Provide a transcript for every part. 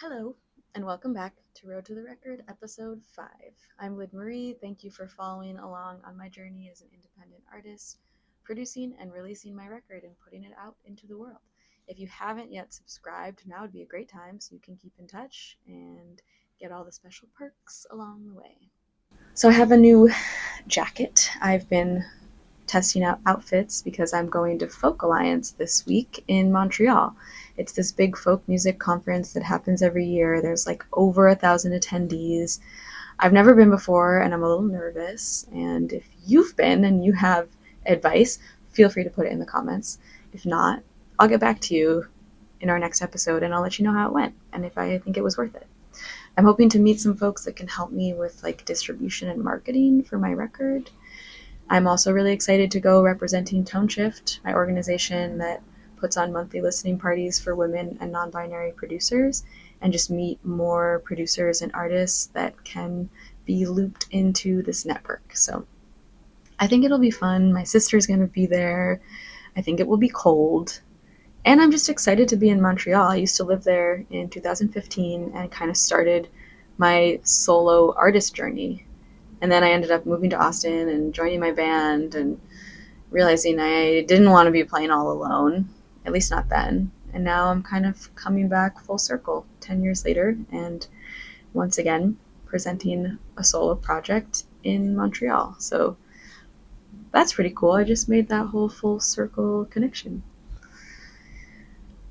Hello, and welcome back to Road to the Record, episode 5. I'm Lyd Marie. Thank you for following along on my journey as an independent artist, producing and releasing my record and putting it out into the world. If you haven't yet subscribed, now would be a great time so you can keep in touch and get all the special perks along the way. So I have a new jacket. I've been testing out outfits because I'm going to Folk Alliance this week in Montreal. It's this big folk music conference that happens every year. There's like over 1,000 attendees. I've never been before and I'm a little nervous. And if you've been and you have advice, feel free to put it in the comments. If not, I'll get back to you in our next episode and I'll let you know how it went and if I think it was worth it. I'm hoping to meet some folks that can help me with like distribution and marketing for my record. I'm also really excited to go representing Tone Shift, my organization that puts on monthly listening parties for women and non-binary producers, and just meet more producers and artists that can be looped into this network. So I think it'll be fun. My sister's going to be there. I think it will be cold. And I'm just excited to be in Montreal. I used to live there in 2015 and kind of started my solo artist journey. And then I ended up moving to Austin and joining my band and realizing I didn't want to be playing all alone, at least not then. And now I'm kind of coming back full circle 10 years later and once again presenting a solo project in Montreal. So that's pretty cool. I just made that whole full circle connection.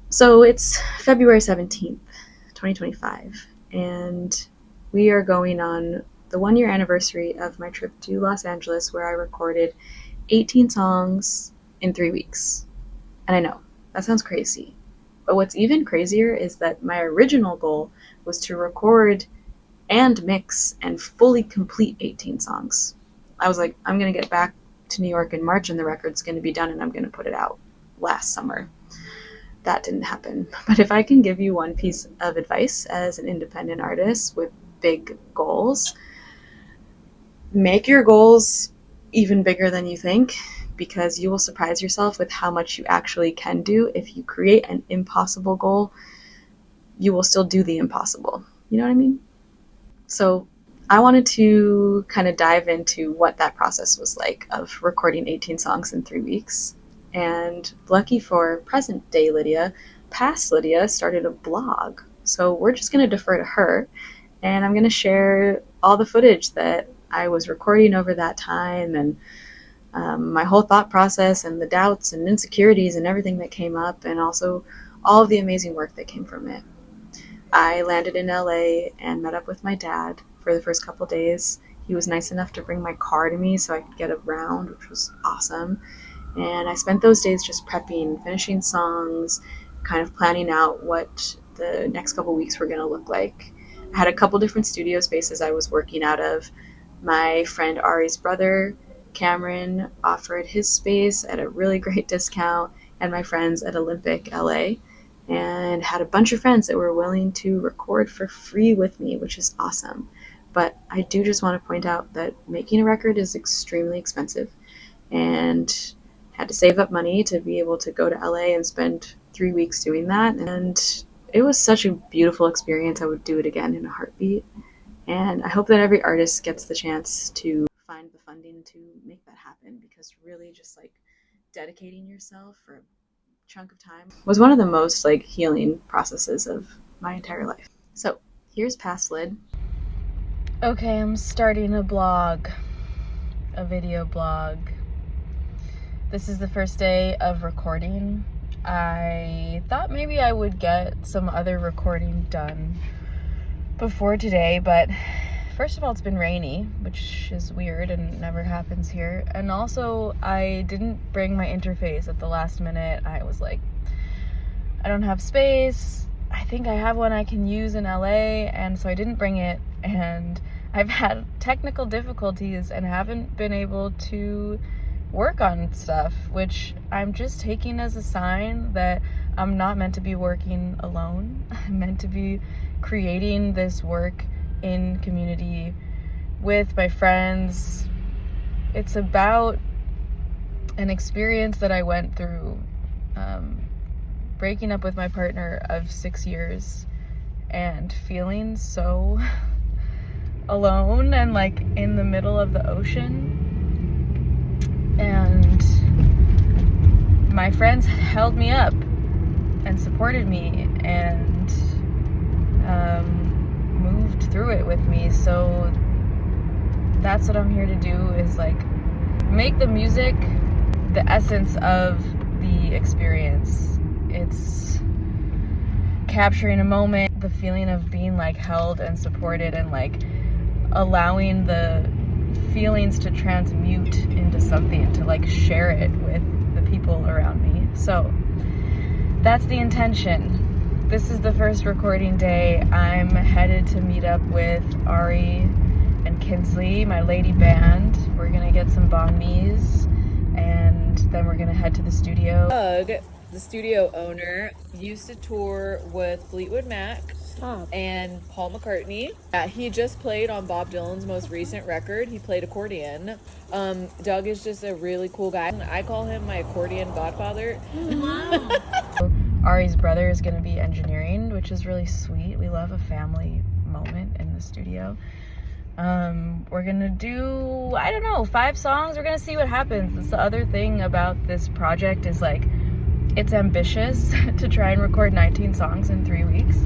So it's February 17th, 2025, and we are going on the 1-year anniversary of my trip to Los Angeles, where I recorded 18 songs in 3 weeks. And I know, that sounds crazy. But what's even crazier is that my original goal was to record and mix and fully complete 18 songs. I was like, I'm going to get back to New York in March and the record's going to be done and I'm going to put it out last summer. That didn't happen. But if I can give you one piece of advice as an independent artist with big goals, make your goals even bigger than you think, because you will surprise yourself with how much you actually can do. If you create an impossible goal, you will still do the impossible. You know what I mean? So I wanted to kind of dive into what that process was like of recording 18 songs in 3 weeks. And lucky for present day Lydia, past Lydia started a blog. So we're just going to defer to her, and I'm going to share all the footage that I was recording over that time and my whole thought process and the doubts and insecurities and everything that came up, and also all of the amazing work that came from it. I landed in LA and met up with my dad for the first couple days. He was nice enough to bring my car to me so I could get around, which was awesome. And I spent those days just prepping, finishing songs, kind of planning out what the next couple weeks were going to look like. I had a couple different studio spaces I was working out of. My friend Ari's brother, Cameron, offered his space at a really great discount, and my friends at Olympic LA, and had a bunch of friends that were willing to record for free with me, which is awesome. But I do just want to point out that making a record is extremely expensive, and had to save up money to be able to go to LA and spend 3 weeks doing that. And it was such a beautiful experience. I would do it again in a heartbeat. And I hope that every artist gets the chance to find the funding to make that happen, because really just like dedicating yourself for a chunk of time was one of the most like healing processes of my entire life. So here's past Lyd. Okay, I'm starting a blog, a video blog. This is the first day of recording. I thought maybe I would get some other recording done before today, but first of all, it's been rainy, which is weird and never happens here. And also, I didn't bring my interface at the last minute. I was like, I don't have space. I think I have one I can use in LA, and so I didn't bring it. And I've had technical difficulties and haven't been able to work on stuff, which I'm just taking as a sign that I'm not meant to be working alone. I'm meant to be creating this work in community with my friends. It's about an experience that I went through breaking up with my partner of 6 years and feeling so alone and like in the middle of the ocean. And my friends held me up and supported me and moved through it with me. So that's what I'm here to do, is like make the music the essence of the experience. It's capturing a moment, the feeling of being like held and supported, and like allowing the feelings to transmute into something, to like share it with the people around me. So that's the intention. This is the first recording day. I'm headed to meet up with Ari and Kinsley, my lady band. We're gonna get some banh mi's, and then we're gonna head to the studio. Doug, the studio owner, used to tour with Fleetwood Mac and Paul McCartney. He just played on Bob Dylan's most recent record. He played accordion. Doug is just a really cool guy. I call him my accordion godfather. Wow. Ari's brother is going to be engineering, which is really sweet. We love a family moment in the studio. We're gonna do, I don't know, 5 songs. We're gonna see what happens. That's the other thing about this project, is like, it's ambitious to try and record 19 songs in 3 weeks.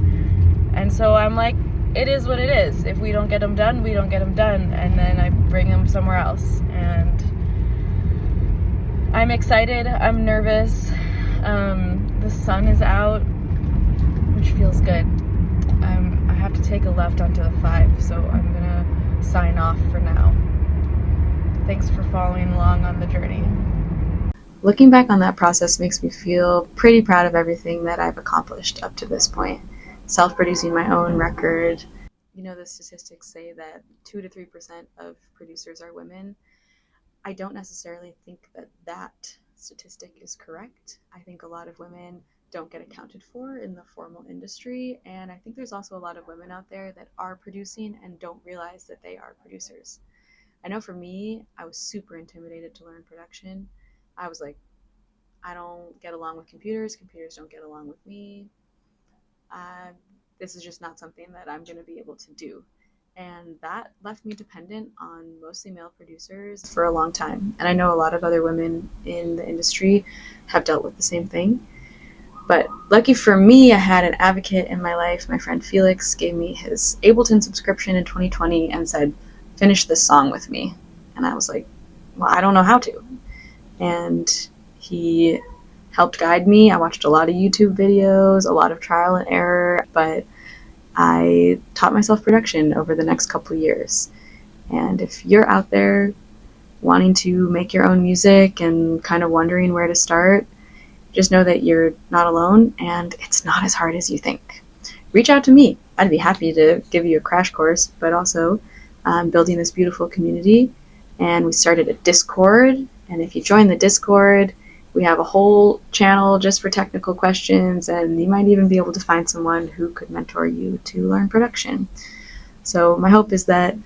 And so I'm like, it is what it is. If we don't get them done, we don't get them done. And then I bring them somewhere else. And I'm excited. I'm nervous. The sun is out, which feels good. I have to take a left onto the 5, so I'm gonna sign off for now. Thanks for following along on the journey. Looking back on that process makes me feel pretty proud of everything that I've accomplished up to this point. Self-producing my own record. You know, the statistics say that 2 to 3% of producers are women. I don't necessarily think that that statistic is correct. I think a lot of women don't get accounted for in the formal industry, and I think there's also a lot of women out there that are producing and don't realize that they are producers. I know for me, I was super intimidated to learn production. I was like, I don't get along with computers don't get along with me. This is just not something that I'm going to be able to do. And that left me dependent on mostly male producers for a long time. And I know a lot of other women in the industry have dealt with the same thing. But lucky for me, I had an advocate in my life. My friend Felix gave me his Ableton subscription in 2020 and said, finish this song with me. And I was like, well, I don't know how to. And he helped guide me. I watched a lot of YouTube videos, a lot of trial and error, but I taught myself production over the next couple of years. And if you're out there wanting to make your own music and kind of wondering where to start, just know that you're not alone and it's not as hard as you think. Reach out to me. I'd be happy to give you a crash course, but also I'm building this beautiful community, and we started a Discord. And if you join the Discord, we have a whole channel just for technical questions, and you might even be able to find someone who could mentor you to learn production. So my hope is that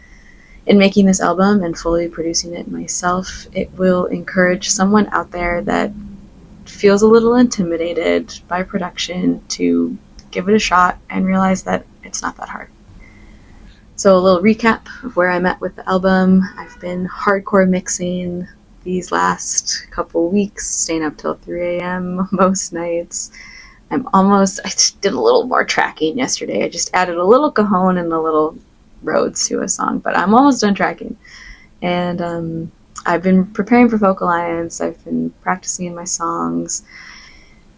in making this album and fully producing it myself, it will encourage someone out there that feels a little intimidated by production to give it a shot and realize that it's not that hard. So a little recap of where I'm at with the album. I've been hardcore mixing these last couple weeks, staying up till 3 a.m. most nights. I just did a little more tracking yesterday. I just added a little cajon and a little Rhodes to a song, but I'm almost done tracking. And I've been preparing for Folk Alliance. I've been practicing my songs.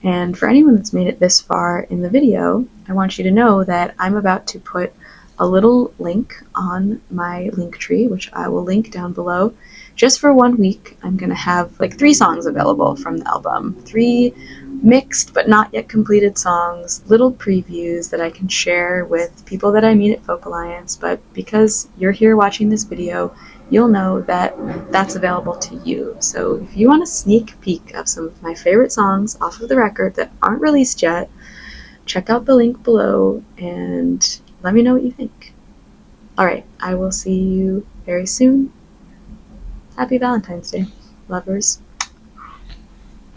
And for anyone that's made it this far in the video, I want you to know that I'm about to put a little link on my Linktree, which I will link down below. Just for 1 week, I'm going to have like 3 songs available from the album. 3 mixed but not yet completed songs, little previews that I can share with people that I meet at Folk Alliance. But because you're here watching this video, you'll know that that's available to you. So if you want a sneak peek of some of my favorite songs off of the record that aren't released yet, check out the link below and let me know what you think. Alright, I will see you very soon. Happy Valentine's Day, lovers.